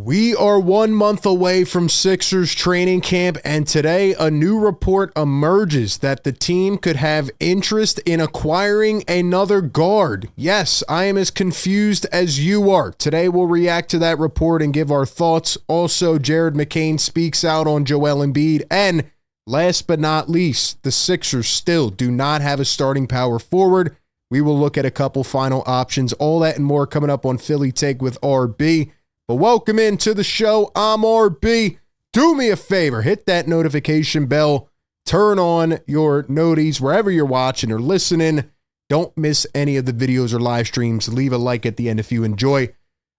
We are 1 month away from Sixers training camp, and today a new report emerges that the team could have interest in acquiring another guard. Yes, I am as confused as you are. Today we'll react to that report and give our thoughts. Also, McCain speaks out on Joel Embiid, and last but not least, the Sixers still do not have a starting power forward. We will look at a couple final options. All that and more coming up on Philly Take with RB. But welcome into the show. I'm RB. Do me a favor, hit that notification bell, turn on your noties wherever you're watching or listening. Don't miss any of the videos or live streams. Leave a like at the end if you enjoy.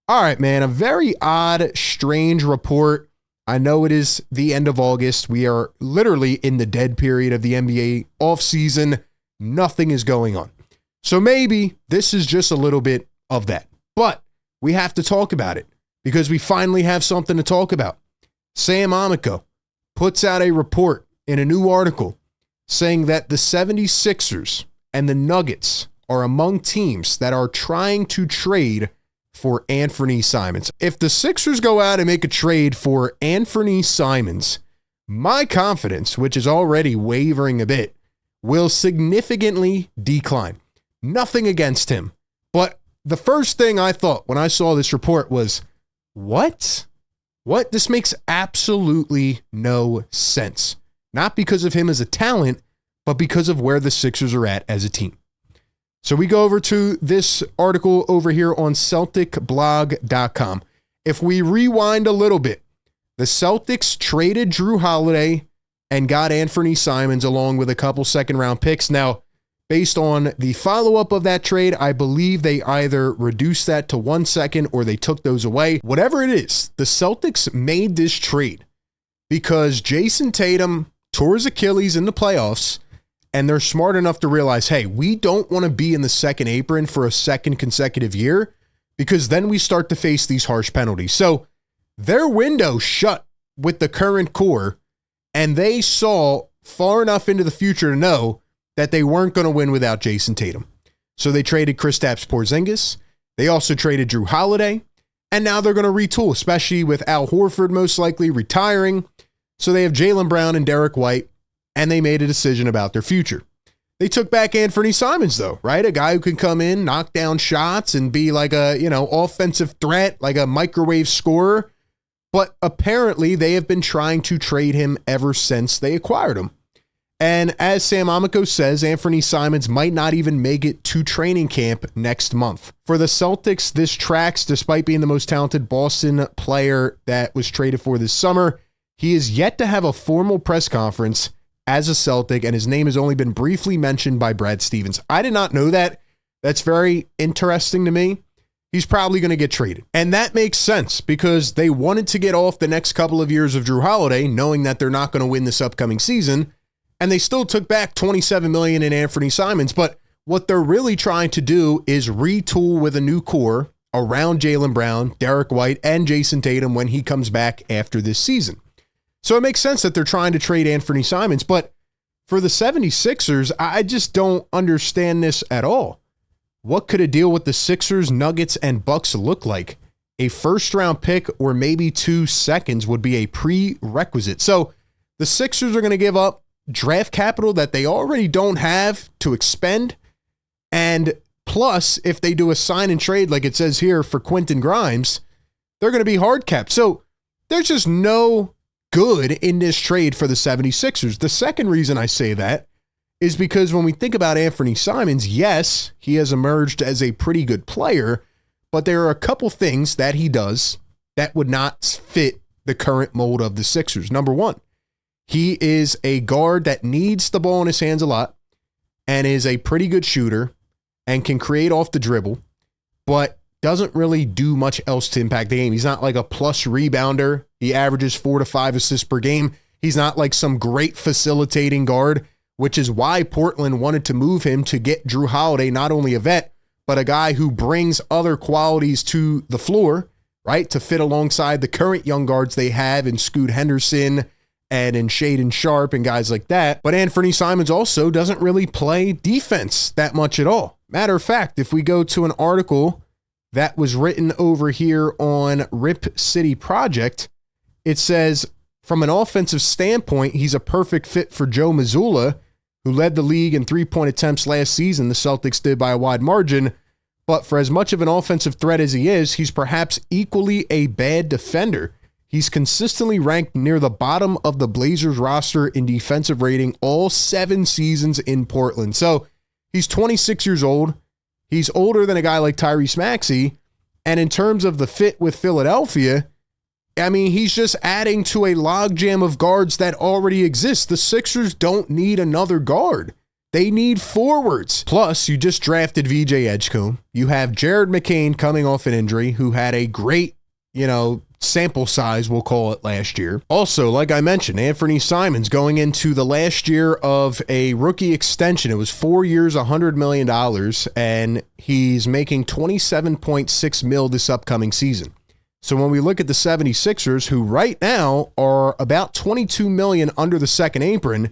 All right, man, a very odd, strange report. I know it is the end of August. We are literally in the dead period of the NBA offseason. Nothing is going on. So maybe this is just a little bit of that. But we have to talk about it, because we finally have something to talk about. Sam Amico puts out a report in a new article saying that the 76ers and the Nuggets are among teams that are trying to trade for Anfernee Simons. If the Sixers go out and make a trade for Anfernee Simons, my confidence, which is already wavering a bit, will significantly decline. Nothing against him. But the first thing I thought when I saw this report was, What? This makes absolutely no sense. Not because of him as a talent, but because of where the Sixers are at as a team. So we go over to this article over here on CelticBlog.com. If we rewind a little bit, the Celtics traded Jrue Holiday and got Anfernee Simons along with a couple second-round picks. Now, based on the follow-up of that trade, I believe they either reduced that to 1 second or they took those away. Whatever it is, the Celtics made this trade because Jason Tatum tore his Achilles in the playoffs, and they're smart enough to realize, hey, we don't want to be in the second apron for a second consecutive year, because then we start to face these harsh penalties. So their window shut with the current core, and they saw far enough into the future to know that they weren't going to win without Jason Tatum. So they traded Kristaps Porzingis. They also traded Jrue Holiday. And now they're going to retool, especially with Al Horford most likely retiring. So they have Jaylen Brown and Derek White, and they made a decision about their future. They took back Anfernee Simons, though, right? A guy who can come in, knock down shots, and be like a, offensive threat, like a microwave scorer. But apparently they have been trying to trade him ever since they acquired him. And as Sam Amico says, Anfernee Simons might not even make it to training camp next month. For the Celtics, this tracks, despite being the most talented Boston player that was traded for this summer. He is yet to have a formal press conference as a Celtic, and his name has only been briefly mentioned by Brad Stevens. I did not know that. That's very interesting to me. He's probably going to get traded. And that makes sense because they wanted to get off the next couple of years of Jrue Holiday, knowing that they're not going to win this upcoming season. And they still took back $27 million in Anfernee Simons. But what they're really trying to do is retool with a new core around Jaylen Brown, Derek White, and Jason Tatum when he comes back after this season. So it makes sense that they're trying to trade Anfernee Simons. But for the 76ers, I just don't understand this at all. What could a deal with the Sixers, Nuggets, and Bucks look like? A first-round pick or maybe 2 seconds would be a prerequisite. So the Sixers are going to give up draft capital that they already don't have to expend. And plus, if they do a sign and trade, like it says here for Quentin Grimes, they're going to be hard capped. So there's just no good in this trade for the 76ers. The second reason I say that is because when we think about Anfernee Simons, yes, he has emerged as a pretty good player, but there are a couple things that he does that would not fit the current mold of the Sixers. Number one, he is a guard that needs the ball in his hands a lot and is a pretty good shooter and can create off the dribble, but doesn't really do much else to impact the game. He's not like a plus rebounder. He averages 4 to 5 assists per game. He's not like some great facilitating guard, which is why Portland wanted to move him to get Jrue Holiday, not only a vet, but a guy who brings other qualities to the floor, right? To fit alongside the current young guards they have in Scoot Henderson and in Shaedon Sharpe and guys like that. But Anfernee Simons also doesn't really play defense that much at all. Matter of fact, if we go to an article that was written over here on Rip City Project. It says, from an offensive standpoint, he's a perfect fit for Joe Mazzulla, who led the league in three-point attempts last season. The Celtics did by a wide margin. But for as much of an offensive threat as he is, he's perhaps equally a bad defender. He's consistently ranked near the bottom of the Blazers roster in defensive rating all 7 seasons in Portland. So he's 26 years old. He's older than a guy like Tyrese Maxey. And in terms of the fit with Philadelphia, I mean, he's just adding to a logjam of guards that already exist. The Sixers don't need another guard. They need forwards. Plus, you just drafted VJ Edgecombe. You have Jared McCain coming off an injury, who had a great, sample size, we'll call it, last year. Also, like I mentioned, Anfernee Simons going into the last year of a rookie extension. It was 4 years, $100 million, and he's making $27.6 million this upcoming season. So when we look at the 76ers, who right now are about $22 million under the second apron,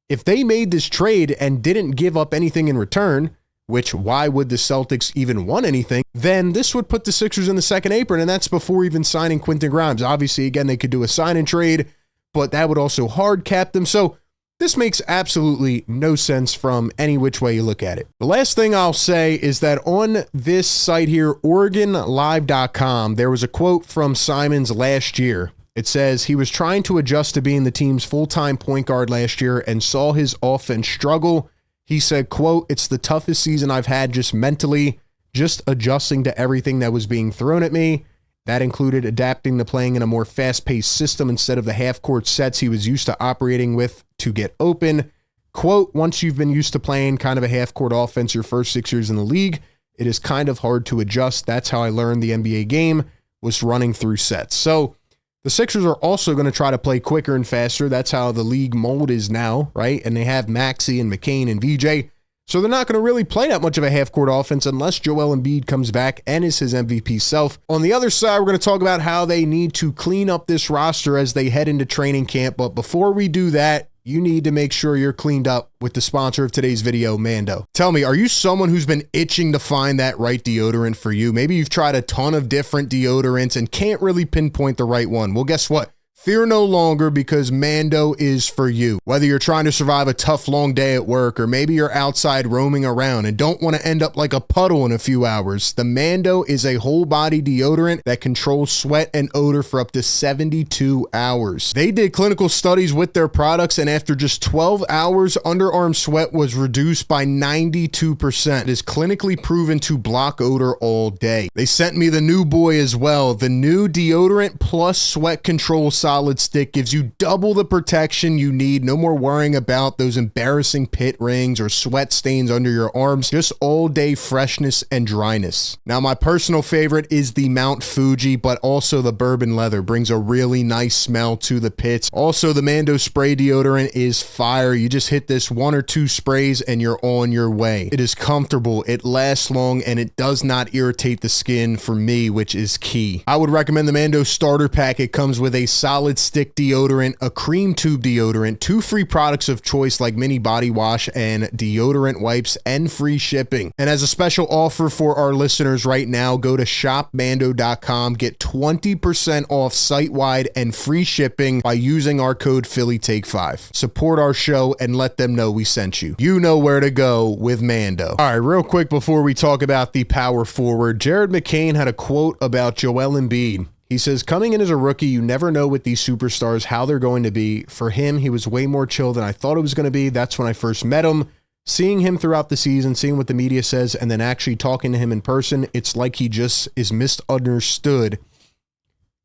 if they made this trade and didn't give up anything in return, which why would the Celtics even want anything, then this would put the Sixers in the second apron, and that's before even signing Quentin Grimes. Obviously, again, they could do a sign and trade, but that would also hard cap them. So this makes absolutely no sense from any which way you look at it. The last thing I'll say is that on this site here, OregonLive.com, there was a quote from Simons last year. It says he was trying to adjust to being the team's full-time point guard last year and saw his offense struggle. He said, quote, "It's the toughest season I've had just mentally, just adjusting to everything that was being thrown at me. That included adapting to playing in a more fast-paced system instead of the half-court sets he was used to operating with to get open. Quote, once you've been used to playing kind of a half-court offense your first 6 years in the league, it is kind of hard to adjust. That's how I learned the NBA game, was running through sets." So the Sixers are also going to try to play quicker and faster. That's how the league mold is now, right? And they have Maxey and McCain and VJ. So they're not going to really play that much of a half-court offense unless Joel Embiid comes back and is his MVP self. On the other side, we're going to talk about how they need to clean up this roster as they head into training camp. But before we do that, you need to make sure you're cleaned up with the sponsor of today's video, Mando. Tell me, are you someone who's been itching to find that right deodorant for you? Maybe you've tried a ton of different deodorants and can't really pinpoint the right one. Well, guess what? Fear no longer, because Mando is for you. Whether you're trying to survive a tough, long day at work, or maybe you're outside roaming around and don't want to end up like a puddle in a few hours, the Mando is a whole body deodorant that controls sweat and odor for up to 72 hours. They did clinical studies with their products, and after just 12 hours, underarm sweat was reduced by 92%. It is clinically proven to block odor all day. They sent me the new boy as well. The new deodorant plus sweat control solid stick gives you double the protection you need. No more worrying about those embarrassing pit rings or sweat stains under your arms. Just all day freshness and dryness. Now, my personal favorite is the Mount Fuji, but also the bourbon leather brings a really nice smell to the pits. Also, the Mando spray deodorant is fire. You just hit this 1 or 2 sprays and you're on your way. It is comfortable, it lasts long, and it does not irritate the skin for me, which is key. I would recommend the Mando starter pack. It comes with a solid stick deodorant, a cream tube deodorant, 2 free products of choice like mini body wash and deodorant wipes, and free shipping. And as a special offer for our listeners right now, go to shopmando.com, get 20% off site-wide and free shipping by using our code PhillyTake5. Support our show and let them know we sent you. You know where to go with Mando. All right, real quick before we talk about the power forward, Jared McCain had a quote about Joel Embiid. He says, coming in as a rookie, you never know with these superstars how they're going to be. For him, he was way more chill than I thought it was going to be. That's when I first met him. Seeing him throughout the season, seeing what the media says, and then actually talking to him in person, it's like he just is misunderstood.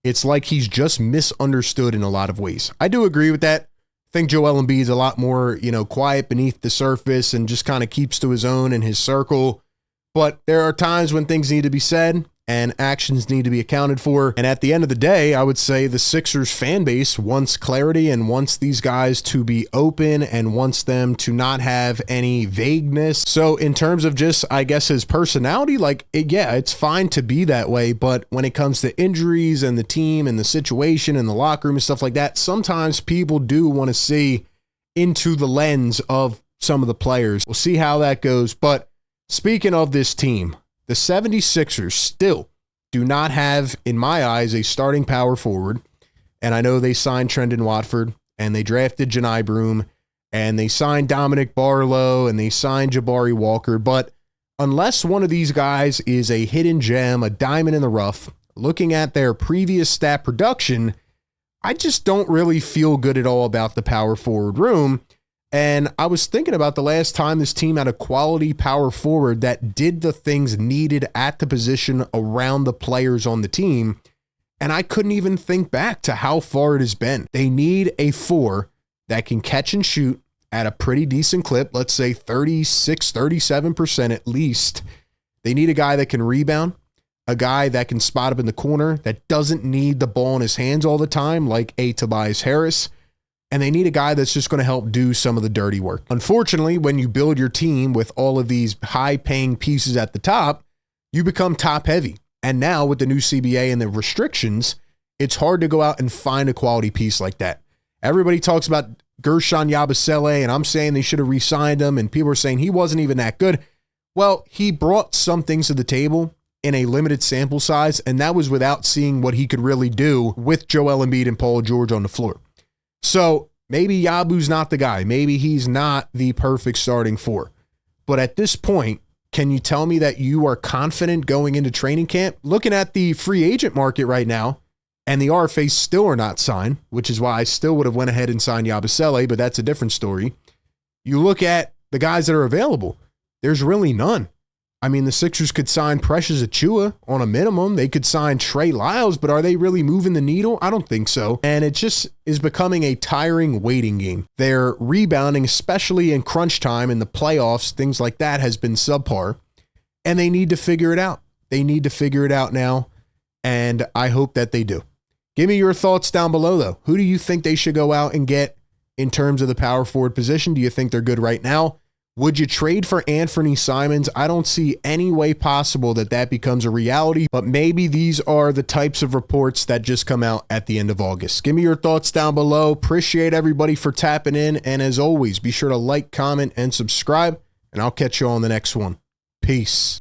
It's like he's just misunderstood in a lot of ways. I do agree with that. I think Joel Embiid is a lot more, quiet beneath the surface and just kind of keeps to his own in his circle. But there are times when things need to be said and actions need to be accounted for. And at the end of the day, I would say the Sixers fan base wants clarity and wants these guys to be open and wants them to not have any vagueness. So in terms of just, I guess, his personality, it's fine to be that way. But when it comes to injuries and the team and the situation and the locker room and stuff like that, sometimes people do want to see into the lens of some of the players. We'll see how that goes. But speaking of this team, the 76ers still do not have, in my eyes, a starting power forward. And I know they signed Trendon Watford, and they drafted Janai Broom, and they signed Dominic Barlow, and they signed Jabari Walker. But unless one of these guys is a hidden gem, a diamond in the rough, looking at their previous stat production, I just don't really feel good at all about the power forward room. And I was thinking about the last time this team had a quality power forward that did the things needed at the position around the players on the team. And I couldn't even think back to how far it has been. They need a 4 that can catch and shoot at a pretty decent clip. Let's say 36, 37% at least. They need a guy that can rebound, a guy that can spot up in the corner, that doesn't need the ball in his hands all the time like a Tobias Harris. And they need a guy that's just going to help do some of the dirty work. Unfortunately, when you build your team with all of these high-paying pieces at the top, you become top-heavy. And now with the new CBA and the restrictions, it's hard to go out and find a quality piece like that. Everybody talks about Gershon Yabusele, and I'm saying they should have re-signed him, and people are saying he wasn't even that good. Well, he brought some things to the table in a limited sample size, and that was without seeing what he could really do with Joel Embiid and Paul George on the floor. So maybe Yabu's not the guy. Maybe he's not the perfect starting 4. But at this point, can you tell me that you are confident going into training camp? Looking at the free agent market right now, and the RFAs still are not signed, which is why I still would have went ahead and signed Yabusele, but that's a different story. You look at the guys that are available, there's really none. I mean, the Sixers could sign Precious Achiuwa on a minimum. They could sign Trey Lyles, but are they really moving the needle? I don't think so. And it just is becoming a tiring waiting game. Their rebounding, especially in crunch time in the playoffs, things like that, has been subpar. And they need to figure it out. They need to figure it out now. And I hope that they do. Give me your thoughts down below, though. Who do you think they should go out and get in terms of the power forward position? Do you think they're good right now? Would you trade for Anfernee Simons? I don't see any way possible that that becomes a reality, but maybe these are the types of reports that just come out at the end of August. Give me your thoughts down below. Appreciate everybody for tapping in. And as always, be sure to like, comment, and subscribe, and I'll catch you on the next one. Peace.